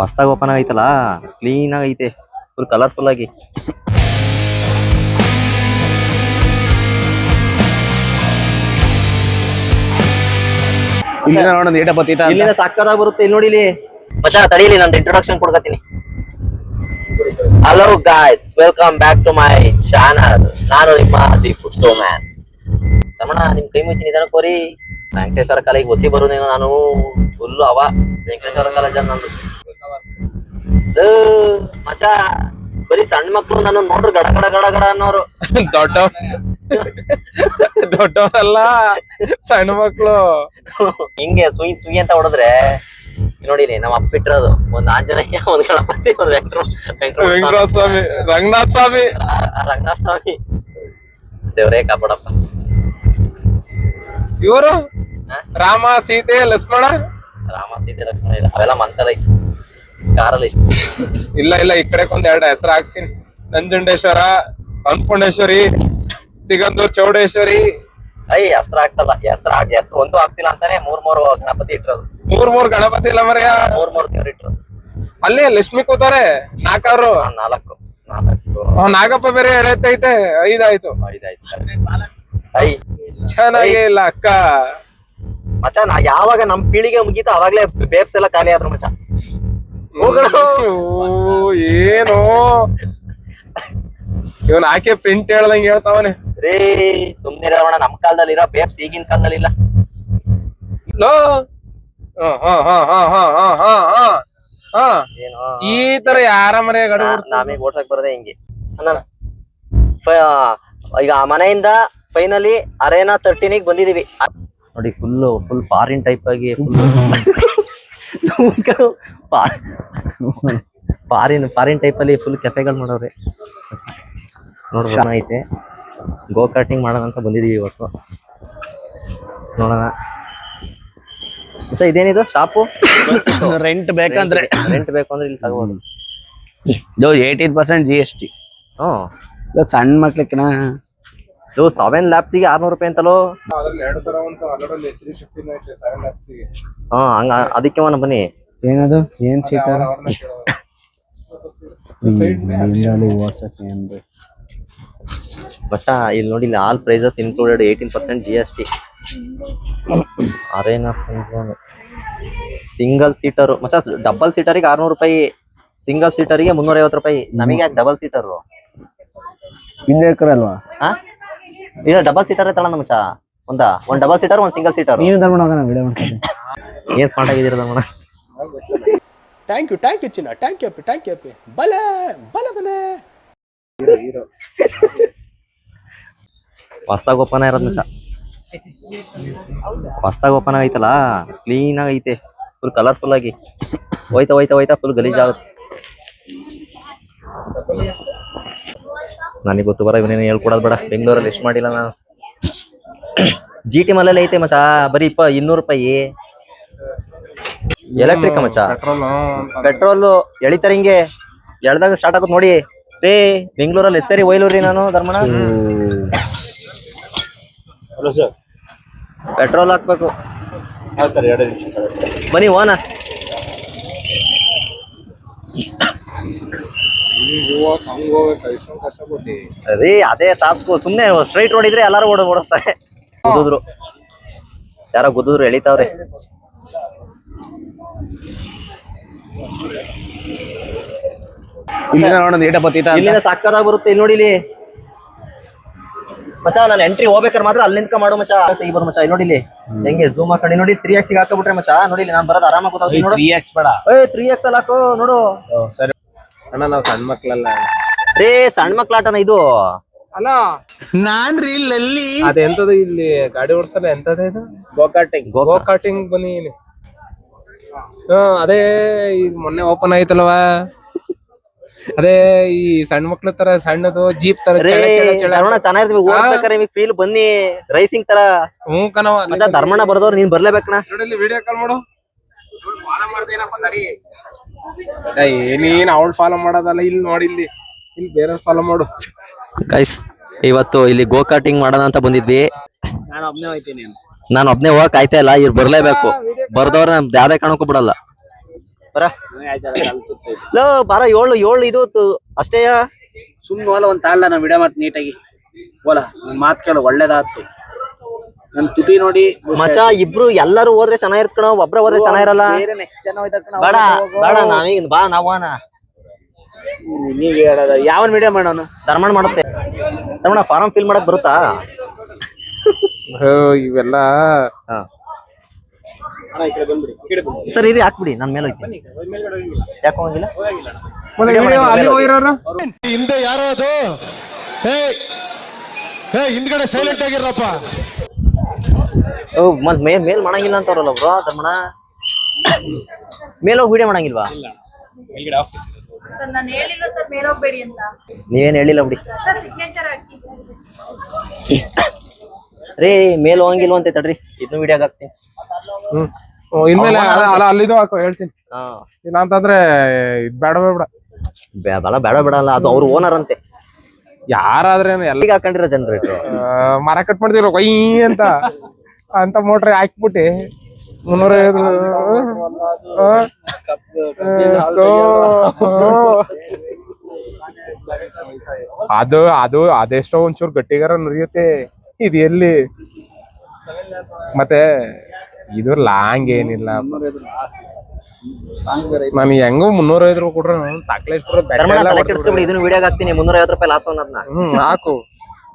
ಹೊಸ್ದಾಗಿ open ಆಗೈತಲ್ಲ, clean ಆಗೈತೆ, full colourful ಆಗಿ. ಇಲ್ಲಿಂದ ಸಕ್ಕದಾಗಿ ಬರುತ್ತೆ. ಇಲ್ಲಿ ನೋಡಿ, ಇಲ್ಲಿ ಮಚ್ಚಾ ತಡೀಲಿ, ನಂದು ಇಂಟ್ರೊಡಕ್ಷನ್ ಕೊಡ್ಕತೀನಿ. Hello guys, welcome back to my channel. ನಾನು ನಿಮ್ಮ the food stow man Ramana. ನಿಮ್ ಕೈ ಮುಚ್ಚಿನಿ ಇದನ್ನ ಕೋರಿ ವೆಂಕಟೇಶ್ವರ ಕಾಲೇಜ್ ಹೊಸಿ ಬರೋದೇನೋ. ನಾನು ಫುಲ್ ವೆಂಕಟೇಶ್ವರ ಕಾಲೇಜ್ ನಂದು. ಮಚ್ಚಾ ಬರೀ ಸಣ್ಣ ಮಕ್ಳು ನಾನು ನೋಡ್ರಿ ಗಡ ಗಡ ಗಡ ಗಡ ಅನ್ನೋರು. ದೊಡ್ಡವರಲ್ಲ, ಸಣ್ಣ ಮಕ್ಳು. ಹಿಂಗೆ ಸುಯಿ ಸುಯಿ ಅಂತ ಹೊಡೆದ್ರೆ ನೋಡಿಲಿ, ನಮ್ಮ ಅಪ್ಪ ಇಟ್ಟಿರೋದು ಒಂದ್ ಆಂಜನೇಯ, ಒಂದ್ ಗಣಪತಿ, ಒಂದ್ ವೆಂಕಟೇಶ್ವರ ಸ್ವಾಮಿ, ರಂಗನಾಥ ಸ್ವಾಮಿ. ರಂಗನಾಥ ಸ್ವಾಮಿ ದೇವ್ರೇ ಕಾಪಾಡಪ್ಪ. ಇವರು ರಾಮ ಸೀತೆ ಲಕ್ಷ್ಮಣ. ರಾಮ ಸೀತೆ ಲಕ್ಷ್ಮಣ ಇಲ್ಲ, ಅವೆಲ್ಲ ಮನ್ಸಲ್ಲ ಐತಿ, ಕಾರಲ್ಲಿ ಇಷ್ಟ. ಇಲ್ಲ ಈ ಕಡೆ ಒಂದ್ ಎರಡು ಹೆಸರು ಹಾಕ್ತೀನಿ. ನಂಜುಂಡೇಶ್ವರ, ಅನ್ನಪೂರ್ಣೇಶ್ವರಿ, ಸಿಗಂದೂರ್ ಚೌಡೇಶ್ವರಿ. ಹೆಸರು ಹಾಕ್ಸಲ್ಲ, ಹೆಸರು ಒಂದು ಹಾಕ್ಸಿಲ್ಲ ಅಂತಾನೆ ಮೂರ್ ಗಣಪತಿ ಇಟ್ಟಿರೋದು. ಮೂರ್ ಗಣಪತಿ ಇಲ್ಲ ಮರ್ಯ, ಮೂರ್ ದೇವ್ರ ಇಟ್ಟಿರೋದು. ಅಲ್ಲಿ ಲಕ್ಷ್ಮಿ ಕೂತಾರೆ ನಾಲ್ಕಾರು. ನಾಲ್ಕು ನಾಗಪ್ಪ ಬೇರೆ ಎಳೆತೈತೆ, ಐದಾಯ್ತು. ಚೆನ್ನಾಗೇ ಇಲ್ಲ ಅಕ್ಕ. ಮಚ್ಚ ನಾ ಯಾವಾಗ ನಮ್ ಪೀಳಿಗೆ ಮುಗೀತ ಅವಾಗ್ಲೇ ಬೇಬ್ಸ್ ಎಲ್ಲ ಖಾಲಿ ಆದ್ರು ಮಚ್ಚ. ಏನು ಇವನ್ ಆಕೆ ಪ್ರಿಂಟ್ ಹೇಳ್ದಂಗೆ ಹೇಳ್ತಾವನೆ ರೇ. ಸುಮ್ನೆ ಇರೋಣ, ನಮ್ ಕಾಲದಲ್ಲಿ ಇರೋ ಬೇಬ್ಸ್ ಈಗಿನ ಕಾಲದಲ್ಲಿ ಇಲ್ಲ. ಈ ತರ ಯಾರ ಮನೆ ನಮಗೆ ಓಡ್ಸಕ್ ಬರದೆ ಹಿಂಗೆ ಈಗ ಮನೆಯಿಂದ ಫೈನಲಿ ಅರೇನಾ 13 ಬಂದಿದೀವಿ ನೋಡಿ. ಫುಲ್ ಫಾರಿನ್ ಟೈಪ್ ಆಗಿ, ಫಾರಿನ್ ಟೈಪ್ ಅಲ್ಲಿ ಫುಲ್ ಕೆಫೆಗಳು ಮಾಡೋರೆ ನೋಡ್ರಿ. ಐತೆ ಗೋ ಕಾರ್ಟಿಂಗ್ ಮಾಡೋಣ ಅಂತ ಬಂದಿದೀವಿ ಇವತ್ತು. ನೋಡೋಣ ಇದೇನಿದು ಶಾಪು. ರೆಂಟ್ ಬೇಕಂದ್ರೆ ಇಲ್ಲಿ ತಗೋಬೋದು. 18% GST. ಸಣ್ಣ ಮಕ್ಳಕ್ಕಿನ 7 ಲ್ಯಾಬ್ಸಿಗೆ 600 ರೂಪಾಯಿ ಅಂತಲೋ. ಹಂಗ ಅದಕ್ಕೆ ಬನ್ನಿ. ಏನದು ಏನ್ ಸೀಟರ್ ಮಚ್ಚಾ ಇಲ್ಲಿ ನೋಡಿ, ಇಲ್ಲಿ all prices included 18% GST. Arena single seater ಮಚ್ಚಾ, ಡಬಲ್ ಸೀಟರಿಗೆ 600 ರೂಪಾಯಿ, ಸಿಂಗಲ್ ಸೀಟರಿಗೆ 350 ರೂಪಾಯಿ. ನಮಗೆ ಯಾಕೆ ಡಬಲ್ ಸೀಟರು ಅಲ್ವಾ? ಇಲ್ಲ ಡಬಲ್ ಸೀಟರ್ ತಗೊಳ್ಳೋಣ ಮಚ್ಚಾ. ಒಂದ್ ಡಬಲ್ ಸೀಟರ್, ಒಂದ್ ಸಿಂಗಲ್ ಸೀಟರ್. ನೀವು ವಿಡಿಯೋ ಮಾಡ್ತೀನಿ. ಏನ್ ಸ್ಮಾರ್ಟ್ ಆಗಿದ್ದೀರ ನಮ್ಮಣ್ಣ. ಥ್ಯಾಂಕ್ ಯು ಚಿನ್ನ, ಥ್ಯಾಂಕ್ ಯು ಬಲ ಹೊಸ್ದಾಗಿ ಓಪನ್ ಆಗಿರೋದು ಮಚ್ಚಾ. ಹೊಸ್ದಾಗಿ ಓಪನ್ ಆಗೈತಲ್ಲ, ಕ್ಲೀನ್ ಆಗೈತೆ, ಫುಲ್ ಕಲರ್ಫುಲ್ ಆಗಿ. ಹೋಯ್ತಾ ಫುಲ್ ಗಲೀಜ್ ಆಗುತ್ತೆ. ನನಗೆ ಗೊತ್ತು ಬರ, ಇವನೇನು ಹೇಳ್ಕೊಡೋದು ಬೇಡ. ಬೆಂಗಳೂರಲ್ಲಿ ಎಷ್ಟು ಮಾಡಿಲ್ಲ ನಾನು. GT ಮಲ್ಲಲ್ಲಿ ಐತೆ ಮಚ್ಚಾ, ಬರೀ 200 ರೂಪಾಯಿ. ಎಲೆಕ್ಟ್ರಿಕ್ ಮಚ್ಚಾ, ಪೆಟ್ರೋಲ್ ಎಳಿತಾರೆ ಹಿಂಗೆ, ಎಳ್ದಾಗ ಸ್ಟಾರ್ಟ್ ಆಗುತ್ತೆ ನೋಡಿ. ರೇ ಬೆಂಗಳೂರಲ್ಲಿ ಸರಿ ಒಯ್ಲೂರಿ ನಾನು ಧರ್ಮಣ. ಪೆಟ್ರೋಲ್ ಹಾಕ್ಬೇಕು. ಬನ್ನಿ ಹೋನ. ಅದೇ ಟಾಸ್ಕು. ಸುಮ್ನೆ ಸ್ಟ್ರೈಟ್ ರೋಡ್ ಇದ್ರೆ ಎಲ್ಲಾರು ಓಡಿಸ್ತಾರೆ. ಯಾರೋ ಗುದ್ದಿದ್ರು ಎಳಿತಾವ್ರೆ. ಇಲ್ಲಿಂದ ಸಕ್ಕದಾಗಿ ಬರುತ್ತೆ. ಇಲ್ಲಿ ನೋಡಿ, ಇಲ್ಲಿ ಮಚ್ಚಾ ನಾನು ಎಂಟ್ರಿ ಹೋಗ್ಬೇಕಾದ್ರೆ ಮಾತ್ರ ಅಲ್ಲಿ ನಿಂತ್ಕ ಮಾಡು ಮಚ್ಚಾ. ಬರು ಮಚ್ಚಾ. ಇಲ್ಲಿ ನೋಡಿ, ಇಲ್ಲಿ ಹೆಂಗೆ ಝೂಮ್ ಹಾಕೊಂಡು ನೋಡಿ. 3x ಹಾಕಬಿಟ್ರೆ ಮಚ್ಚಾ ನೋಡಿ, ನಾನು ಬರೋದು ಆರಾಮಾಗಿ ಗೊತ್ತಾಗ್ತೀನಿ ನೋಡು. 3x ಬೇಡ, 3x ಅಲ್ಲಿ ಹಾಕು ನೋಡು. ಸರಿ ಅಣ್ಣ, ನಾವು ಸಣ್ಣ ಮಕ್ಳಲ್ಲ ರೇ. ಸಣ್ಣ ಮಕ್ಳ ಆಟನ ಇದು ಅಲ್ಲ. ನಾನ್ರಿ ಇಲ್ಲಿ ಅದೆಂತದು, ಇಲ್ಲಿ ಗಾಡಿ ಓಡಿಸಲ್ಲ ಎಂತದ ಇದು, ಗೋ ಕಾರ್ಟಿಂಗ್ ಬನ್ನಿ. ಅದೇ ಈಗ ಮೊನ್ನೆ ಓಪನ್ ಆಯ್ತಲ್ವಾ, ಅದೇ ಈ ಸಣ್ಣ ಮಕ್ಳ ತರ ಸಣ್ಣದು ಜೀಪ್ ತರ ಚೆನ್ನಾಗಿರ್ತೀವಿ. ಫೀಲ್ ಬನ್ನಿ, ರೈಸಿಂಗ್ ತರ. ಧರ್ಮಣ್ಣ ಬರ್ದವ್ರು ನೀನ್ ಬರ್ಲೇಬೇಕಣ್ಣ. ವಿಡಿಯೋ ಕಾಲ್ ಮಾಡು. ನೀನ್ ಅವಳು ಫಾಲೋ ಮಾಡೋದಲ್ಲ, ಇಲ್ಲಿ ನೋಡಿ, ಇಲ್ಲಿ ಬೇರೆ ಫಾಲೋ ಮಾಡು. ಗೈಸ್ ಇವತ್ತು ಇಲ್ಲಿ ಗೋ ಕಾರ್ಟಿಂಗ್ ಮಾಡೋಣ ಅಂತ ಬಂದಿದ್ವಿ. ನಾನು ಒಬ್ನೇ ಹೋಗಕ್ ಆಯ್ತಾ ಇಲ್ಲ, ಇವ್ರು ಬರ್ಲೇಬೇಕು. ಬರ್ದವ್ರ ನಮ್ದು ಯಾವ್ದೇ ಕಾರಣಕ್ಕೂ ಬಿಡಲ್ಲ. ಬರ ಲೋ ಬಾರ ಏಳು ಏಳು ಇದು ಅಷ್ಟೇಯ ಸುಮ್ನೆ ಹೋಲ ಒಂದ್ ತಾಳ್ಲ ನಾ ವಿಡಿಯೋ ಮಾಡ್ತೀನಿ ನೀಟಾಗಿ ಹೋಲ ನಿನ್ ಮಾತ್ ಕೇಳು ಒಳ್ಳೇದಾಗ್ತಿ ನನ್ ತುಟಿ ನೋಡಿ ಮಚ ಇಬ್ರು ಎಲ್ಲರೂ ಹೋದ್ರೆ ಚೆನ್ನಾಗಿರ್ತ ಕಣ ಒಬ್ರ ಹೋದ್ರೆ ಚೆನ್ನಾಗಿರಲ್ಲ ಬೇಡ ಬೇಡ ನಾವೀಗ ಬಾ ನಾವಾನ ನೀವ್ ಹೇಳದ ಯಾವನ್ ವಿಡಿಯೋ ಮಾಡೋನು ಧರ್ಮಣ್ಣ ಮಾಡುತ್ತೆ ಧರ್ಮಣ್ಣ ಫಾರಂ ಫಿಲ್ ಮಾಡಕ್ ಬರುತ್ತಾ ಇವೆಲ್ಲ ಸರ್ ಇದು ಹಾಕ್ಬಿಡಿ ನನ್ ಮೇಲೆ ಹೋಯ್ತೀನಿ ಯಾಕೆ ಹೋಗಿಲ್ಲ ಅಲ್ಲಿ ಹೋಗಿರೋರು ಹಿಂದೆ ಯಾರೋ ಅದು ಹಿಂದ್ಗಡೆ ಸೈಲೆಂಟ್ ಆಗಿರಪ್ಪ ಮತ್ ಮೇಲ್ ಮಾಡಂಗಿಲ್ಲ ಅಂತವ್ರಲ್ಲ ಬ್ರೋ ಧರ್ಮಣ್ಣ ಮೇಲ್ ಹೋಗಿ ವಿಡಿಯೋ ಮಾಡಂಗಿಲ್ವಾ ಸರ್ ನಾನು ಹೇಳಿಲ್ಲ ಸರ್ ಮೇಲೆ ಹೋಗ್ಬೇಡಿ ಅಂತ ನೀವೇನ್ ಹೇಳಿಲ್ಲ ಬಿಡಿ ಸರ್ ಸಿಗ್ನೇಚರ್ ಹಾಕಿ ರೀ ಮೇಲ್ ಹೋಗಂಗಿಲ್ವ ಅಂತ ತಡ್ರಿ ಇದನ್ನು ವಿಡಿಯೋಗೆ ಹಾಕ್ತೀನಿ ಇನ್ಮೇಲೆ ಅಲ್ಲಿದು ಹಾಕೋ ಹೇಳ್ತೀನಿ ಹಾ ಇಲ್ಲ ಅಂತಂದ್ರೆ ಇದ್ ಬೇಡ ಬೇಡ ಬಲ ಬೇಡ ಬೇಡ ಅಲ್ಲ ಅದು ಅವ್ರ ಓನರ್ ಅಂತೆ ಯಾರಾದ್ರೇನು ಎಲ್ಲ ಎಲ್ಲಿಗೆ ಹಾಕೊಂಡಿರೋ ಜನರೇಟ್ರು ಮರ ಕಟ್ ಮಾಡ್ತಿರೋ ಕೊಯ್ ಅಂತ ಮೋಟ್ರ್ ಹಾಕ್ಬಿಟ್ಟಿ 350 ಅದು ಅದೆಷ್ಟೋ ಒಂಚೂರು ಗಟ್ಟಿಗಾರ ನುರಿಯುತ್ತೆ ಇದು ಎಲ್ಲಿ ಮತ್ತೆ ಇದು ಲಾಂಗ್ ಏನಿಲ್ಲ ನಾನು ಹೆಂಗೋ 350 ರೂಪಾಯಿ ಕೊಡ್ರೆ ಸಾಕ್ಲೇಶ್ವರ ಕೆಡಿಸ್ಕೊಬಿಡಿ ಇದನ್ನು ವಿಡಿಯೋಗೆ ಹಾಕ್ತೀನಿ 350 ರೂಪಾಯಿ ಲಾಸ್ ಅನ್ನೋದನ್ನ ಹಾಕು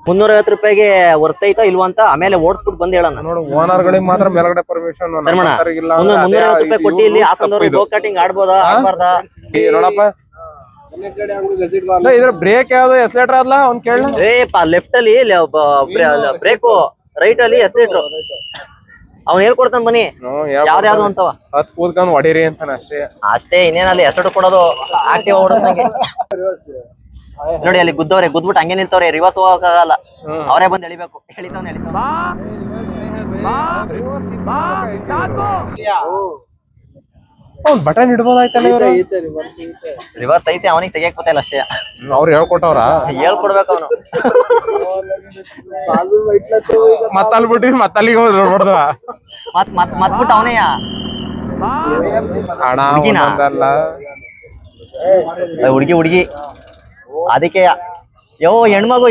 350 ರೂಪಾಯಿಗೆ ವರ್ತೈತಾ ಇಲ್ವಾ ಅಂತ ಆಮೇಲೆ ಓಡಿಸ್ಬಿಟ್ಟು ಬಂದ್ ಹೇಳೋಣ ನೋಡು ಓನರ್ ಗಳಿಗೆ ಮಾತ್ರ ಮೇಲ್ಗಡೆ ಪರ್ಮಿಷನ್ 350 ರೂಪಾಯಿ ಕೊಟ್ಟಿ ಇಲ್ಲಿ ಹಾಸನದವ್ರು ಗೋ ಕಟಿಂಗ್ ಆಡ್ಬೋದಾ ಆಡ್ಬಾರ್ದಾ ನೋಡಪ್ಪ ಇದ್ರ ಬ್ರೇಕ್ ಯಾವ್ದು ಎಸ್ಲೇಟರ್ ಅಲ್ಲ ಅವ್ನ್ ಕೇಳ ಲೆಫ್ಟ್ ಅಲ್ಲಿ ಬ್ರೇಕು ರೈಟ್ ಅಲ್ಲಿ ಎಸ್ಲೇಟ್ರು ಅವ್ನು ಹೇಳ್ಕೊಡ್ತಾನ ಬನ್ನಿ ಯಾವ್ದು ಅಂತವ ಹತ್ ಕೂದ್ಕೊಂಡ್ ಹೊಡೀರಿ ಅಂತಾನ ಅಷ್ಟೇ ಅಷ್ಟೇ ಇನ್ನೇನಲ್ಲಿ ಹೆಸರು ಕೊಡೋದು ಆಕ್ಟಿವ್ ಓಡಿಸ್ದಂಗೆ ನೋಡಿ ಅಲ್ಲಿ ಗುದ್ದವ್ರೆ ಗುದ್ಬಿಟ್ಟು ಹಂಗೆ ನಿಲ್ತವ್ರೆ ರಿವರ್ಸ್ ಹೋಗಕ್ಕಾಗಲ್ಲ ಅವರೇ ಬಂದು ಎಳಿಬೇಕು ಎಳಿತಾವ್ನೆ ಅವ್ನ್ ಬಟನ್ ಇಡ್ಬೋದಾಯ್ತಲ್ಲ ಇವ್ರು ರಿವರ್ಸ್ ಐತೆ ಅವನಿಗೆ ತೆಗಿಯಕ್ ಗೊತ್ತಿಲ್ಲ ಅಷ್ಟೇ ಅವ್ರು ಹೇಳ್ಕೊಟ್ಟವ್ರ ಹೇಳ್ಕೊಡ್ಬೇಕು ಅವನು ಮತ್ತಲ್ಬಿಟ್ರಿ ಮತ್ತಲ್ಲಿಗೆ ನೋಡಿದ್ರ ಮತ್ಬಿಟ್ಟು ಅವನೇ ಹಣ ಒಂದಲ್ಲ ಹುಡುಗಿ ಅದಕ್ಕೆ ಯೋ ಹೆಣ್ಮಗು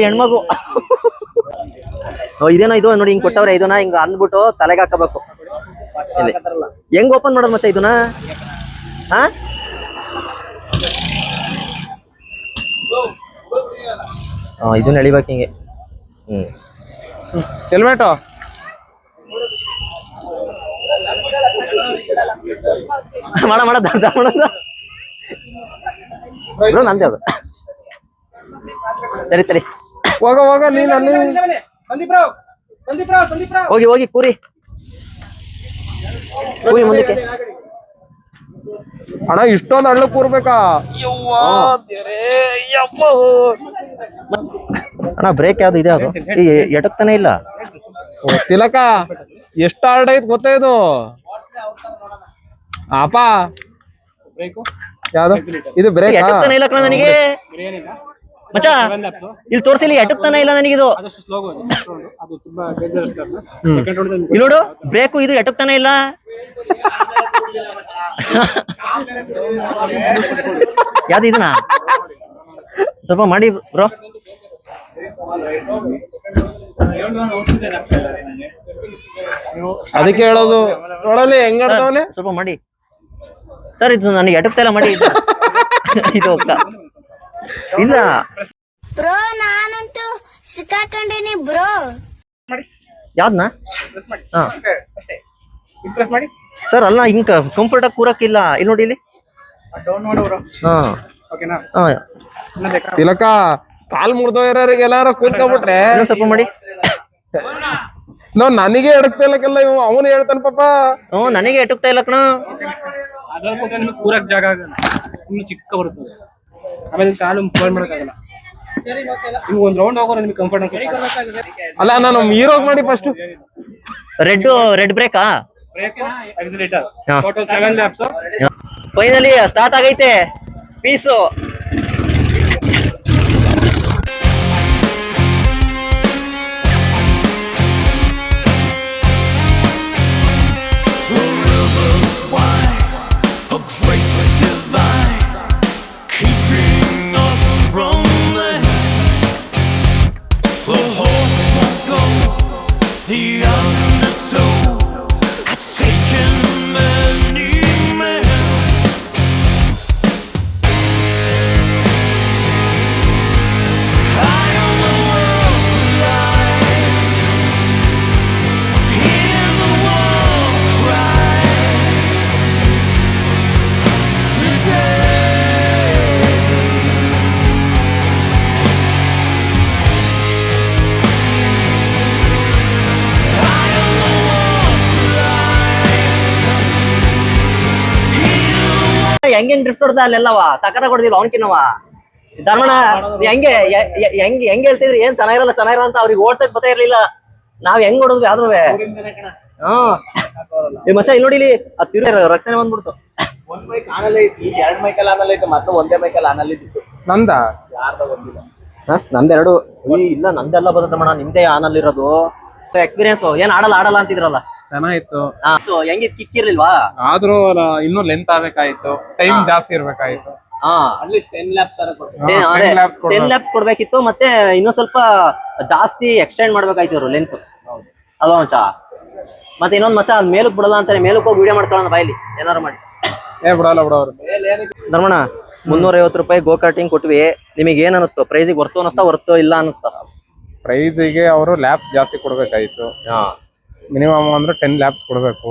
ಇದೇನೋ ಇದು ನೋಡಿ ಹಿಂಗ್ ಕೊಟ್ಟವ್ರೆ ಇದನ್ನ ಹಿಂಗ ಅಂದ್ಬಿಟ್ಟು ತಲೆಗೆ ಹಾಕಬೇಕು ಹೆಂಗ್ ಓಪನ್ ಮಾಡೋದು ಮಚ್ಚ ಇದನ್ನ ಇದನ್ನ ಎಳಿಬೇಕು ಹಿಂಗೆ ಹೆಲ್ಮೆಟು ನಂದೇ ಅದು ಸರಿ ಹೋಗ ನೀನ್ ಅಲ್ಲಿ ಹೋಗಿ ಕೂರಿ ಮುಂದಕ್ಕೆ ಅಣ್ಣ ಇಷ್ಟೊಂದು ಹಳ್ಳು ಕೂರ್ಬೇಕಾ ಅಣ್ಣ ಬ್ರೇಕ್ ಯಾವ್ದು ಇದೆ ಅದು ಎಟಕ್ತಾನೆ ಇಲ್ಲ ತಿಲಕ ಎಷ್ಟು ಹಾರ್ಡ್ ಐತ್ ಗೊತ್ತಾ ಇದು ಅಪ್ಪ ಯಾವ್ದು ಇದು ಬ್ರೇಕ್ ಎಟಕ್ತಾನೆ ಇಲ್ಲ ಕಣ ನನಗೆ ಮಚ್ಚ ಇಲ್ಲಿ ತೋರ್ಸಿಲಿ ಎಟಕ್ತಾನೆ ಇಲ್ಲ ನನಗಿದು ಇಲ್ಲಿ ನೋಡು ಬ್ರೇಕು ಇದು ಎಟಕ್ತಾನೆ ಇಲ್ಲ ಯಾವ್ದು ಇದನ್ನ ಸ್ವಲ್ಪ ಮಾಡಿ ಬ್ರೋ ಅದಕ್ಕೆ ಹೇಳೋದು ನೋಡಲಿ ಹೆಂಗ್ ಆಡ್ತಾವನೆ ಸ್ವಲ್ಪ ಮಾಡಿ ಸರ್ ಇದು ನನಗೆ ಎಟಕ್ತಾ ಇಲ್ಲ ಮಾಡಿ ಇದು ಇಲ್ಲ ಬ್ರೋ ನಾನಂತೂ ಸಿಕ್ಕಾಕೊಂಡಿನಿ ಬ್ರೋ ಯಾವ್ದನ್ನ ಸರ್ ಅಲ್ಲ ಹಿಂಗ ಕಂಫರ್ಟ್ ಆಗಿ ಕೂರಕ್ಕಿಲ್ಲ ಇಲ್ಲಿ ನೋಡಿ ಇಲ್ಲಿ ತಿಲಕ ಕಾಲ್ ಮುರಿದೋರಿಗೆ ಎಲ್ಲಾರ ಕೂತ್ಕೊಂಡ್ಬಿಟ್ರೆ ಸ್ವಲ್ಪ ಮಾಡಿ ನನಗೆ ಎಡಕ್ತಾ ಇಲ್ಲಕ್ಕೆಲ್ಲ ಇವ್ ಅವನು ಹೇಳ್ತಾನ ಪಾಪ ನನಗೆ ಎಟಕ್ತಾ ಇಲ್ಲ ಕಣ ನಿಮಗೆ ಕೂರಕ್ ಜಾಗ ಆಗಲ್ಲ ಇನ್ನು ಚಿಕ್ಕ ಬರ್ತದೆ ಆಮೇಲೆ ಕಾಲು ಫೋನ್ ಮಾಡಕ್ಕಾಗಲ್ಲ ನಿಮ್ಗೆ ಒಂದ್ ರೌಂಡ್ ಹೋಗೋರು ನಿಮ್ಗೆ ಕಂಫರ್ಟ್ ಅಲ್ಲ ನಾನು ಹೀರೋಗ್ ಮಾಡಿ ಫಸ್ಟ್ ರೆಡ್ ಬ್ರೇಕಾ accelerator total 7 laps finally start ಆಗೈತೆ ಪೀಸು A great ಡ್ರಿಫ್ಟ್ ಹೊಡ್ದ ಅಲ್ಲೆಲ್ಲವ ಸಕರ ಕೊಡ್ದಿಲ್ಲ ಅವನ್ಕಿನ್ನವ ಧರ್ಮಣ ಹೆಂಗೆ ಹೆಂಗ್ ಹೇಳ್ತಿದ್ರಿ ಏನ್ ಚೆನ್ನಾಗಿರಲ್ಲ ಅಂತ ಅವ್ರಿಗೆ ಓಡ್ಸಕ್ ಗೊತ್ತೇ ಇರ್ಲಿಲ್ಲ ನಾವ್ ಹೆಂಗ್ ನೋಡಿದ್ವಿ ಆದ್ರೂ ಈ ಮಚ್ಚ ಇಲ್ಲಿ ನೋಡಿ ಇಲ್ಲಿ ಅದು ತಿರುಗಿ ರಕ್ತನೇ ಬಂದ್ಬಿಡ್ತು. ಒಂದ್ ಬೈಕ್ ಆನಲ್ಲೇ ಐತಿ, 2 ಬೈಕಲ್ಲಿ ಆನಲ್ಲೇ ಐತೆ, ಮತ್ತೆ ಒಂದೇ ಬೈಕಲ್ಲಿ ಆನಲ್ಲಿ ಇತ್ತು. ನಂದ ಯಾರ್ದ ಗೊತ್ತಿಲ್ಲ. ನಮ್ದೆರಡು ಇಲ್ಲ ನಂದೆಲ್ಲ ಬರುತ್ತೆ ನಿಮ್ದೇ ಆನಲ್ಲಿರೋದು ಎಕ್ಸ್ಪೀರಿಯನ್ಸ್ ಏನ್ ಆಡಲ್ಲ ಅಂತಿದ್ರಲ್ಲ ಚೆನ್ನಾಗಿತ್ತು. ಹೆಂಗಿದ್ ಕಿಕ್ಕಿರ್ಲಿಲ್ವಾ ಆದ್ರೂ ಇನ್ನೂ ಲೆಂತ್ ಆಗ್ಬೇಕಾಯ್ತು, ಟೈಮ್ ಜಾಸ್ತಿ ಇರ್ಬೇಕಾಯ್ತು. ಅಲ್ಲಿ 10 ಲ್ಯಾಪ್ಸ್ ಕೊಡ್ತಾರೆ. 10 laps 10 ಲ್ಯಾಪ್ಸ್ ಕೊಡ್ಬೇಕಿತ್ತು ಮತ್ತೆ ಇನ್ನೊಂದ್ ಸ್ವಲ್ಪ ಜಾಸ್ತಿ ಎಕ್ಸ್ಟೆಂಡ್ ಮಾಡ್ಬೇಕಾಯ್ತು ಇವ್ರು ಲೆಂತ್ ಅಲ್ವಾ ಮಚ್ಚ. ಮತ್ತೆ ಇನ್ನೊಂದ್ ಮತ್ತೆ ಅಲ್ಲಿ ಮೇಲಕ್ ಬಿಡಲ್ಲ ಅಂತಾರೆ, ಮೇಲಕ್ ಹೋಗಿ ವಿಡಿಯೋ ಮಾಡ್ಕೊಳ್ಳೋಣ ಬಾಯ್ಲಿ ಏನಾರು ಮಾಡಿ. ಬಿಡಲ್ಲ ಬಿಡೋರು. ಧರ್ಮಣ್ಣ 350 ರೂಪಾಯಿ ಗೋ ಕಾರ್ಟಿಂಗ್ ಕೊಟ್ವಿ, ನಿಮಗೆ ಏನ್ ಅನಿಸ್ತು? ಪ್ರೈಸಿಗೆ ವರ್ತು ಅನಿಸ್ತಾ ವರ್ತು ಇಲ್ಲ ಅನಿಸ್ತಾ? ಪ್ರೈಸಿಗೆ ಅವರು ಲ್ಯಾಬ್ಸ್ ಜಾಸ್ತಿ ಕೊಡ್ಬೇಕಾಯ್ತು. ಮಿನಿಮಮ್ ಅಂದ್ರೆ 10 ಲ್ಯಾಬ್ಸ್ ಕೊಡ್ಬೇಕು.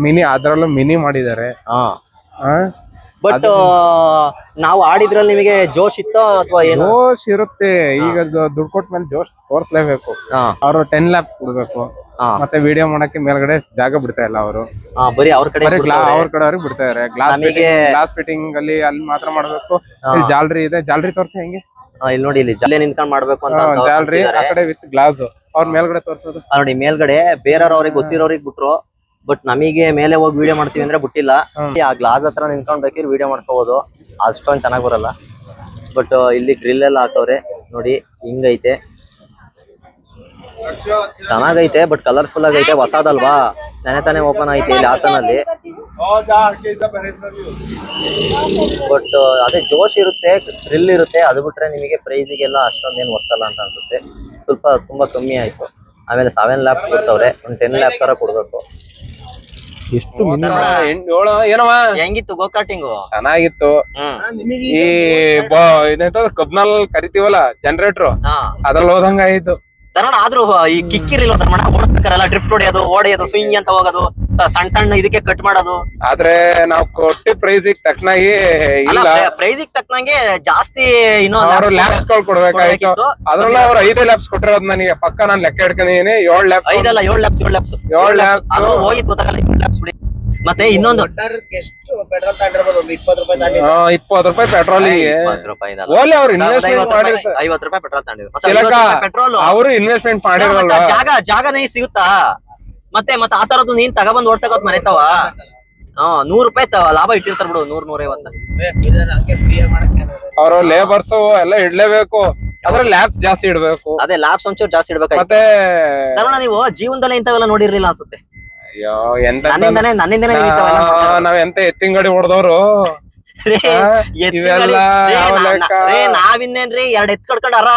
ಮಿನಿ ಅದ್ರಲ್ಲೂ ಮಿನಿ ಮಾಡಿದ್ದಾರೆ. ಬಟ್ ನಾವು ಆಡಿದ್ರಲ್ಲಿ ನಿಮಗೆ ಜೋಶ್ ಇತ್ತೋ ಅಥವಾ ಏನೋ? ಜೋಶ್ ಇರುತ್ತೆ, ಈಗ ದುಡ್ಡು ಕೊಟ್ಟ ಮೇಲೆ ಜೋಶ್ ತೋರ್ಸ್ಲೇಬೇಕು. ಅವರು 10 ಲ್ಯಾಬ್ಸ್ ಕೊಡ್ಬೇಕು. ಮತ್ತೆ ವಿಡಿಯೋ ಮಾಡಕ್ಕೆ ಮೇಲ್ಗಡೆ ಜಾಗ ಬಿಡ್ತಾ ಇಲ್ಲ ಅವರು, ಬರೀ ಅವ್ರ ಕಡೆ ಅವ್ರ ಕಡೆ ಅವ್ರಿಗೆ ಬಿಡ್ತಾ ಇದಾರೆ. ಗ್ಲಾಸ್ ಫಿಟ್ಟಿಂಗ್ ಅಲ್ಲಿ ಮಾತ್ರ ಮಾಡ್ಬೇಕು. ಇಲ್ಲಿ ಜಾಲರಿ ಇದೆ, ಜಾಲರಿ ತೋರ್ಸಿ ಹೆಂಗೆ ಇಲ್ಲಿ ನೋಡಿ, ಇಲ್ಲಿ ಜಲ್ಲೆ ನಿಂತ್ಕೊಂಡ್ ಮಾಡ್ಬೇಕು ಅಂತ ಜಾಲರಿ ಆ ಕಡೆ ವಿತ್ ಗ್ಲಾಸ್ ಅವ್ರ ಮೇಲ್ಗಡೆ ತೋರ್ಸೋದು. ನೋಡಿ ಮೇಲ್ಗಡೆ ಬೇರೆಯವ್ರ ಅವ್ರಿಗೆ ಗೊತ್ತಿರೋರಿಗೆ ಬಿಟ್ರು, ಬಟ್ ನಮಗೆ ಮೇಲೆ ಹೋಗಿ ವಿಡಿಯೋ ಮಾಡ್ತೀವಿ ಅಂದ್ರೆ ಬಿಟ್ಟಿಲ್ಲ. ಆ ಗ್ಲಾಸ್ ಹತ್ರ ನಿಂತ್ಕೊಂಡ್ ಬೇಕಿದ್ರೆ ವಿಡಿಯೋ ಮಾಡ್ಕೋಬಹುದು, ಅಷ್ಟೊಂದು ಚೆನ್ನಾಗ್ ಬರಲ್ಲ. ಬಟ್ ಇಲ್ಲಿ ಗ್ರಿಲ್ ಎಲ್ಲ ಹಾಕವ್ರೆ ನೋಡಿ, ಹಿಂಗೈತೆ ಚೆನ್ನಾಗೈತೆ, ಬಟ್ ಕಲರ್ಫುಲ್ ಆಗೈತೆ, ಹೊಸದಲ್ವಾ ನೆನೆ ತಾನೇ ಓಪನ್ ಐತೆ ಇಲ್ಲಿ ಹಾಸನಲ್ಲಿ. ಬಟ್ ಅದೇ ಜೋಶ್ ಇರುತ್ತೆ, ಥ್ರಿಲ್ ಇರುತ್ತೆ, ಅದು ಬಿಟ್ರೆ ನಿಮಗೆ ಪ್ರೈಸಿಗೆಲ್ಲ ಅಷ್ಟೊಂದೇನು ಗೊತ್ತಲ್ಲ ಅಂತ ಅನ್ಸುತ್ತೆ. ಸ್ವಲ್ಪ ತುಂಬಾ ಕಮ್ಮಿ ಆಯ್ತು. ಆಮೇಲೆ 7 ಲ್ಯಾಪ್ಸ್ ಕೊಡ್ತವ್ರೆ, ಒಂದು 10 ಲ್ಯಾಪ್ಸ್ ತರ ಕೊಡ್ಬೇಕು. ಎಷ್ಟು ಏನವ ಹೆಂಗಿತ್ತು ಗೋ ಕಾರ್ಟಿಂಗು? ಚೆನ್ನಾಗಿತ್ತು. ಈ ಇದೇಂತ ಕಬ್ನಲ್ಲಿ ಕರಿತೀವಲ್ಲ ಜನರೇಟರ್, ಅದ್ರಲ್ಲಿ ಹೋದಂಗ ಆಯ್ತು. ಧರ್ಮಣ್ಣ ಆದ್ರೂ ಈ ಕಿಕ್ಕಿರಿಲ್ಲ ಧರ್ಮಣ್ಣ, ಓಡಿಸ್ಬೇಕಾರಲ್ಲ ಡ್ರಿಫ್ಟ್ ಹೊಡೆಯೋದು ಸ್ವಿಂಗ್ ಅಂತ ಹೋಗೋದು, ಸಣ್ಣ ಇದಕ್ಕೆ ಕಟ್ ಮಾಡೋದು. ಆದ್ರೆ ನಾವು ಕೊಟ್ಟಿ ಪ್ರೈಸಿಗೆ ತಕ್ಕನಾಗಿ ಇಲ್ಲ, ಪ್ರೈಸಿಗೆ ತಕ್ಕನಂಗೆ ಜಾಸ್ತಿ ಅವ್ರು ಲ್ಯಾಬ್ಸ್ ಗಳು ಕೊಡ್ಬೇಕಾಯ್ತು. ಅದ್ರಲ್ಲ ಅವ್ರು 5 ಲ್ಯಾಬ್ಸ್ ಕೊಟ್ಟಿರೋದು ನನಗೆ ಪಕ್ಕ ನಾನು ಲೆಕ್ಕ ಹಿಡ್ಕೊಂಡಿದೀನಿ. 7 ಲ್ಯಾಬ್ಸ್ 5 ಅಲ್ಲ 7 ಲ್ಯಾಬ್ಸ್ ಹೋಗಿದ್ ಗೊತ್ತಾಗಲ್ಲ. 7 ಲ್ಯಾಬ್ಸ್ ಬಿಡಿ. ಮತ್ತೆ ಇನ್ನೊಂದು ಎಷ್ಟು ಪೆಟ್ರೋಲ್ ತಗೊಂಡಿರ್ಬೋದು, ಒಂದು 20 ರೂಪಾಯಿ ತಗೊಂಡಿರ್ಬೋದು. 20 ರೂಪಾಯಿ ಪೆಟ್ರೋಲಿಗೆ ಓಲಿ ಅವ್ರು ಇನ್ವೆಸ್ಟ್ಮೆಂಟ್ ಮಾಡಿರ್ತಾರೆ. 50 ರೂಪಾಯಿ ಪೆಟ್ರೋಲ್ ತಗೊಂಡಿದ್ರು, ಪೆಟ್ರೋಲ್ ಅವರು ಇನ್ವೆಸ್ಟ್ಮೆಂಟ್ ಮಾಡಿರಲ್ಲ. ಜಾಗನೇ ಸಿಗುತ್ತಾ ಮತ್ತೆ ಆ ತರದ್ದು ನೀನ್ ತಗೊಬಂದ್ ಓಡ್ಸಕ್ ಮನೆತಾವ 100 ರೂಪಾಯಿ ಲಾಭ ಇಟ್ಟಿರ್ತಾರ ಬಿಡು, 100-150. ಅವರು ಲೇಬರ್ಸ್ ಎಲ್ಲ ಇಡ್ಲೇಬೇಕು, ಆದ್ರೆ ಲ್ಯಾಬ್ಸ್ ಜಾಸ್ತಿ ಇಡ್ಬೇಕು. ಅದೇ ಲ್ಯಾಬ್ಸ್ ಒಂಚೂರು ಜಾಸ್ತಿ ಇಡ್ಬೇಕು. ಮತ್ತೆ ನೀವು ಜೀವನದಲ್ಲಿ ಇಂಥವೆಲ್ಲ ನೋಡಿರ್ಲಿಲ್ಲ ಅನ್ಸುತ್ತೆ. ಅಯ್ಯೋ ಎಂತ ನನ್ನಿಂದನೇ ನಾವ್ ಎಂತ ಎತ್ತಿನ ಗಾಡಿ ಹೊಡೆದವ್ರು. ನಾವಿನ್ನೇನ್ರಿ 2 ಎತ್ ಕಡ್ಕೊಂಡ್ ಅರ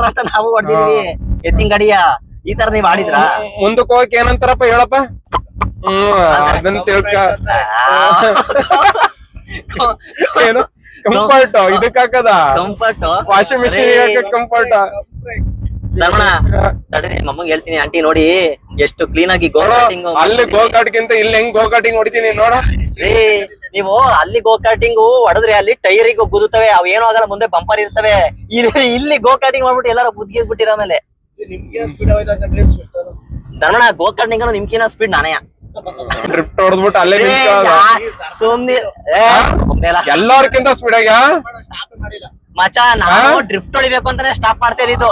ಅಂತ ನಾವು ಹೊಡೆದಿದೀವಿ ಎತ್ತಿನ ಗಾಡಿಯ. ಈ ತರ ನೀವ್ ಆಡಿದ್ರ ಮುಂದಕ್ಕೆ ಹೋಗಕ್ ಏನಂತಾರಪ್ಪ ಹೇಳಪ್ಪ? ಅದನ್ನ ತಿಳ್ಕ ಏನು ಕಂಫರ್ಟ್ ಇದಕ್ ಹಾಕದ, comfort washing machine comfort. Dharmanna ತಡಿ ಮಮ್ಮಂಗ್ ಹೇಳ್ತೀನಿ, ಆಂಟಿ ನೋಡಿ ಎಷ್ಟು ಕ್ಲೀನ್ ಆಗಿ ಗೋ ಕಾರ್ಟಿಂಗ್. ಅಲ್ಲಿ ಗೋ ಕಾರ್ಟ್ಗಿಂತ ಇಲ್ಲಿ ಹೆಂಗ್ ಗೋ ಕಾರ್ಟಿಂಗ್ ಹೊಡಿತೀನಿ ನೋಡ. ನೀವು ಅಲ್ಲಿ ಗೋ ಕಾರ್ಟಿಂಗ್ ಹೊಡೆದ್ರೆ ಅಲ್ಲಿ ಟೈರಿಗೆ ಗುದುತ್ತವೆ, ಅವ್ ಏನೂ ಆಗಲ್ಲ, ಮುಂದೆ ಬಂಪರ್ ಇರ್ತವೆ. ಇಲ್ಲಿ ಗೋ ಕಾರ್ಟಿಂಗ್ ಮಾಡ್ಬಿಟ್ಟು ಎಲ್ಲಾರು ಬುದ್ಗಿದ್ಬಿಟ್ಟಿರ ಮೇಲೆ. ಧರ್ಮಣ್ಣ ಗೋ ಕಾರ್ಟಿಂಗ್ ನಿಮ್ಕಿನ ಸ್ಪೀಡ್ ನಾನೇ ಡ್ರಿಫ್ಟ್ ಹೊಡೆದ್ಬಿಟ್ಟು ಅಲ್ಲೇ ಸುಮ್ನೆ ಎಲ್ಲಾರ್ಕಿಂತ ಸ್ಪೀಡ್ ಆಗ ಮಚಾ ನಾವು ಡ್ರಿಫ್ಟ್ ಹೊಡಿಬೇಕು ಅಂತಾನೆ ಸ್ಟಾಪ್ ಮಾಡ್ತಾ ಇದ್ದು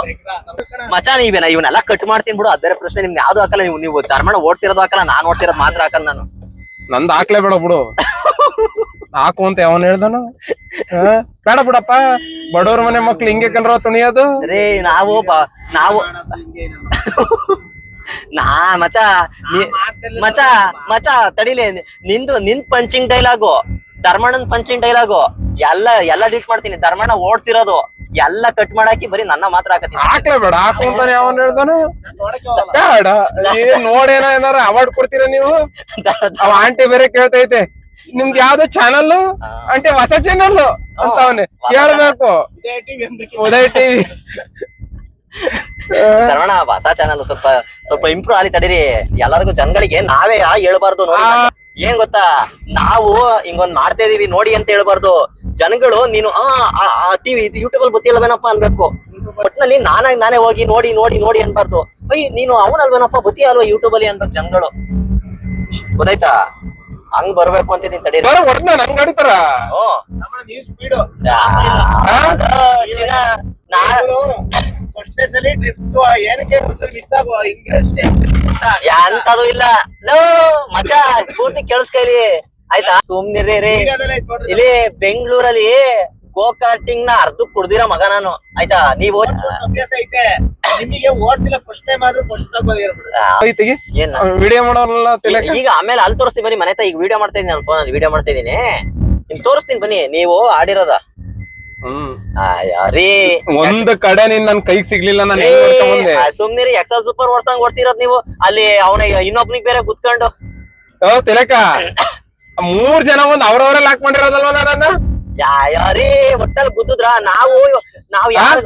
ಮಚಾ. ಇವನ್ನೆಲ್ಲ ಕಟ್ ಮಾಡ್ತೀನಿ ಬಿಡು, ಅದೇ ಪ್ರಶ್ನೆ. ನಿಮ್ಗೆ ಯಾವ್ದು ಹಾಕಲ್ಲ, ನೀವು ಧರ್ಮಣ್ಣ ಓಡ್ತಿರೋದು ಹಾಕಲ್ಲ, ನಾನ್ ಓಡ್ತಿರೋದು ಮಾತ್ರ ಹಾಕಲ್ಲ. ನಾನು ನಂದು ಹಾಕ್ಲೇ ಬೇಡ ಬಿಡು, ಹಾಕು ಅಂತ ಯಾವನ್ ಹೇಳ್ದನು? ಬೇಡ ಬಿಡಪ್ಪ, ಬಡವ್ರ ಮನೆ ಮಕ್ಳು ಹಿಂಗೆ ಕಲ್ರ ತುಣಿಯೋದು. ರೇ ನಾವು ಮಚಾ ತಡಿಲಿ, ನಿಂದ್ ಪಂಚಿಂಗ್ ಡೈಲಾಗು, ಧರ್ಮಣ್ಣನ್ ಪಂಚಿಂಗ್ ಡೈಲಾಗು ಎಲ್ಲ ಡಿಲೀಟ್ ಮಾಡ್ತೀನಿ. ಧರ್ಮಣ್ಣ ಓಡ್ಸಿರೋದು ಎಲ್ಲ ಕಟ್ ಮಾಡಾಕಿ ಬರೀ ನನ್ನ ಮಾತ್ರ ಹಾಕತೀನಿ. ಹಾಕ್ಲೇ ಬೇಡ, ಹಾಕು ಅಂತಾನೆ ಯಾವನ್ ಹೇಳ್ದಾನು? ಬೇಡ, ಏನ್ ನೋಡೇನೋ ಏನಾರ ಅವಾರ್ಡ್ ಕೊಡ್ತೀರ ನೀವು? ಅವ ಆಂಟಿ ಬೇರೆ ಕೇಳ್ತೈತೆ, ನಿಮ್ಗೆ ಯಾವ್ದು ಚಾನಲ್ ಆಂಟಿ? ಹೊಸ ಚಾನಲ್ ಅಂತ ಅವನೇ ಕೇಳ್ಬೇಕು. ಉದಯ್ ಟಿವಿ ಧರ್ಮಣ್ಣ ಹೊಸ ಚಾನಲ್ ಸ್ವಲ್ಪ ಇಂಪ್ರೂವ್ ಆಗಿ ತಡೀರಿ. ಎಲ್ಲರಿಗೂ ಜನಗಳಿಗೆ ನಾವೇ ಹೇಳ್ಬಾರ್ದು. ನೋಡಿ ಏನ್ ಗೊತ್ತಾ, ನಾವು ಹಿಂಗೊಂದ್ ಮಾಡ್ತಾ ಇದೀವಿ ನೋಡಿ ಅಂತ ಹೇಳ್ಬಾರ್ದು. ಜನಗಳು ನೀನು ಟಿವಿ ಯೂಟ್ಯೂಬ್ ಅಲ್ಲಿ ಗೊತ್ತಿಲ್ಲವೇನಪ್ಪ ಅನ್ಬೇಕು. ಒಟ್ನಲ್ಲಿ ನಾನೇ ಹೋಗಿ ನೋಡಿ ಅನ್ಬಾರ್ದು. ನೀನು ಅವನಲ್ವೇನಪ್ಪ ಗೊತ್ತಿ ಅಲ್ವಾ ಯೂಟ್ಯೂಬ್ ಅಲ್ಲಿ ಅಂತ ಜನಗಳು. ಗೊತ್ತಾಯ್ತಾ? ಹಂಗ್ ಬರ್ಬೇಕು ಅಂತಿದ್ದೀನಿ ತಡಿ ಬರೋ ಒಟ್ನ ನಂಗ್ ಆಡಿತಾರ ನೀವು ಸ್ಪೀಡು ಫಸ್ಟ್ನೇ ಸಲ ಡ್ರಿಫ್ಟ್ ಏನಕ್ಕೆ ಮಿಸ್ ಆಗೋ ಹಿಂಗೆ ಅಷ್ಟೇ ಅಂತದು ಇಲ್ಲ ಲೋ ಮಚ ಪೂರ್ತಿ ಕೇಳಿಸ್ಕೈಲಿ ಆಯ್ತಾ ಸುಮ್ನಿರಿ ರೀ ಇಲ್ಲಿ ಬೆಂಗಳೂರಲ್ಲಿ ಗೋ ಕಾರ್ಟಿಂಗ್ ನ ಅರ್ಧಕ್ ಕುಡ್ದಿರೋ ಮಗ ನಾನು ಆಯ್ತಾ ನೀವು ಅಭ್ಯಾಸ ಐತೆ ನಿಮಗೆ ಓಡ್ಸಿಲ್ಲ ಫಸ್ಟ್ ಟೈಮ್ ಆದ್ರೂ ಫಸ್ಟ್ ಐತಿಗೆ ಏನ್ ವಿಡಿಯೋ ಮಾಡೋಲ್ಲ ತಿಲಕ ಈಗ ಆಮೇಲೆ ಅಲ್ಲಿ ತೋರಿಸ್ತೀನಿ ಬನ್ನಿ ಮನೆ ಈಗ ವಿಡಿಯೋ ಮಾಡ್ತಾ ಇದೀನಿ ನಾನು ಫೋನ್ ವಿಡಿಯೋ ಮಾಡ್ತಾ ಇದೀನಿ ನಿಮ್ ತೋರಿಸ್ತೀನಿ ಬನ್ನಿ ನೀವು ಆಡಿರೋದ ರೀ ಒಂದ್ ಕಡೆ ನನ್ ಕೈಗೆ ಸಿಗ್ಲಿಲ್ಲ ನಾನು ಹೆಂಗ್ ನೋಡ್ಕೊಂಡ್ ಬಂದೆ ಸುಮ್ನಿರಿ ಎಕ್ಸಲ್ ಸೂಪರ್ ಓಡ್ಸಂಗ್ ಓಡ್ತಿರೋದ್ ನೀವು ಅಲ್ಲಿ ಅವನ ಇನ್ನೊಬ್ನಿಗ್ ಬೇರೆ ಕುತ್ಕೊಂಡು ತಿಲಕ 3 ಜನ ಒಂದ್ ಅವ್ರವ್ರೆ ಲಾಕ್ ಮಾಡಿರೋದಲ್ವ ನನ್ನ ಯಾರೀ ಒಟ್ಟಲ್ಲಿ ಗುದ್ದುದ್ರ ನಾವ್ ಯಾರು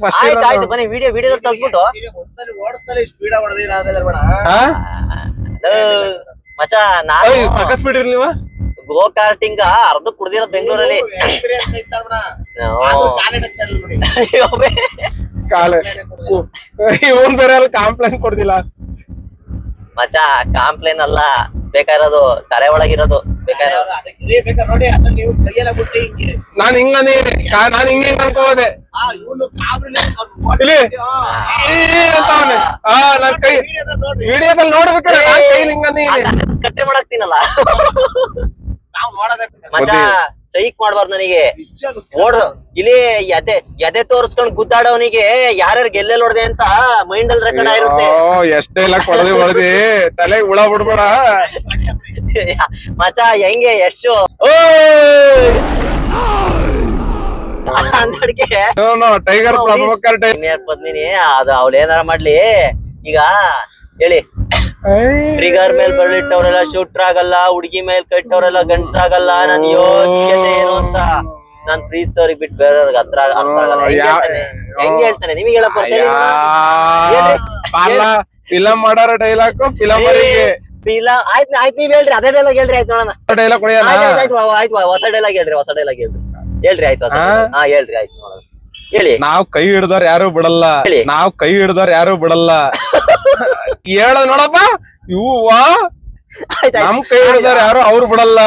ಫಸ್ಟ್ ಆಯ್ತು ಬನ್ನಿ ವಿಡಿಯೋ ತೆಗ್ದ್ಬಿಟ್ಟು ಒಂದ್ಸಲಿ ಓಡಿಸ್ತಾರೆ ಸ್ಪೀಡ್ ಹೊಡೆದಿರ ಬೇಡ ಮಚ ನಾನು ಸಾಕಷ್ಟು ಸ್ಪೀಡ್ ಇರ್ಲಿವ ಗೋ ಕಾರ್ಟಿಂಗ್ ಅರ್ಧ ಕುಡ್ದಿರೋದ್ ಬೆಂಗಳೂರಲ್ಲಿ ಕಾಲ ಇವನ್ ಬೇರೆ ಅಲ್ಲಿ ಕಾಂಪ್ಲೇಂಟ್ ಕೊಡ್ದಿಲ್ಲ ಮಚ ಕಾಂಪ್ಲೇನ್ ಅಲ್ಲ ಬೇಕಾಗಿರೋದು ತಲೆ ಒಳಗಿರೋದು ಬೇಕಾಗಿರೋದು ನೋಡಿ ಅದನ್ನ ನೀವು ಕೈಯೆಲ್ಲ ಬಿಟ್ಟು ಹಿಂಗೆ ನಾನ್ ನಾನ್ ಹಿಂಗೆ ಅನ್ಕೋದೆ ಇಲ್ಲಿ ಅಂತಾವನೆ ನನ್ ಕೈ ವಿಡಿಯೋದಲ್ಲಿ ನೋಡ್ಬೇಕಾರೆ ನಾನ್ ಕೈ ಹಿಂಗಂದಿ ಕಟ್ಟೆ ಮಾಡಾಕ್ತೀನಲ್ಲ ನಾವು ನೋಡೋದೇ ಮಚ ಸೈಕ್ ಮಾಡ್ಬಾರ್ದು ನನಗೆ ಓಡ್ರು ಇಲ್ಲಿ ಎದೆ ತೋರ್ಸ್ಕೊಂಡ್ ಗುದ್ದಾಡೋನಿಗೆ ಯಾರ್ಯಾರು ಗೆಲ್ಲೆಲ್ ಹೊಡ್ದೆ ಅಂತ ಮೈಂಡ್ ಅಲ್ಲಿ ರೆಕಾರ್ಡ್ ಆಗಿರುತ್ತೆ ಎಷ್ಟೇ ಇಲ್ಲ ಹೊಡೆದಿ ತಲೆಗೆ ಹುಳ ಬಿಡ್ಬೇಡ ಮಚ ಹೆಂಗೆ ಯಶು ಅಂದಡ್ಗೆ ಟೈಗರ್ ಪದ್ಮಿನಿ ಅದು ಅವ್ಳು ಏನಾರ ಮಾಡ್ಲಿ ಈಗ ಹೇಳಿ ಟ್ರಿಗರ್ ಮೇಲ್ ಬರ್ಲಿಟ್ಟವ್ರೆಲ್ಲ ಶೂಟ್ರ್ ಆಗಲ್ಲ ಹುಡುಗಿ ಮೇಲ್ ಕಟ್ಟವ್ರೆಲ್ಲ ಗಂಡ್ಸಾಗಲ್ಲ ನನ್ ಯೋಗ್ಯತೆ ಏನು ಅಂತ ನಾನ್ ಪ್ರೀತಿಸೋರಿಗೆ ಬಿಟ್ಟು ಬೇರೆಯವ್ರಿಗೆ ಅರ್ಥ ಆಗಲ್ಲ ಹೆಂಗ್ ಹೇಳ್ತಾನೆ ನಿಮಗೆ ಹೇಳಕ್ ಬರ್ತೇನೆ ಫಿಲಂ ಮಾಡಾರ ಡೈಲಾಗ್ ಫಿಲಂ ಆಯ್ತು ನೀವ್ ಹೇಳ್ರಿ ಅದೇ ಡೈಲಾಗ್ ಹೇಳ್ರಿ ಆಯ್ತು ನೋಡೋಣ ಡೈಲಾಗ್ ಆಯ್ತು ಹೊಸ ಡೈಲಾಗ್ ಹೇಳ್ರಿ ಆಯ್ತು ಹೇಳ್ರಿ ಆಯ್ತು ನೋಡೋಣ ಹೇಳಿ ನಾವ್ ಕೈ ಹಿಡ್ದವ್ರ ಯಾರು ಬಿಡಲ್ಲ ಹೇಳ ನೋಡಪ್ಪ ಇವ್ವಾ ನಮ್ ಕೈ ಹಿಡ್ದವ್ರ ಯಾರು ಅವ್ರು ಬಿಡಲ್ಲ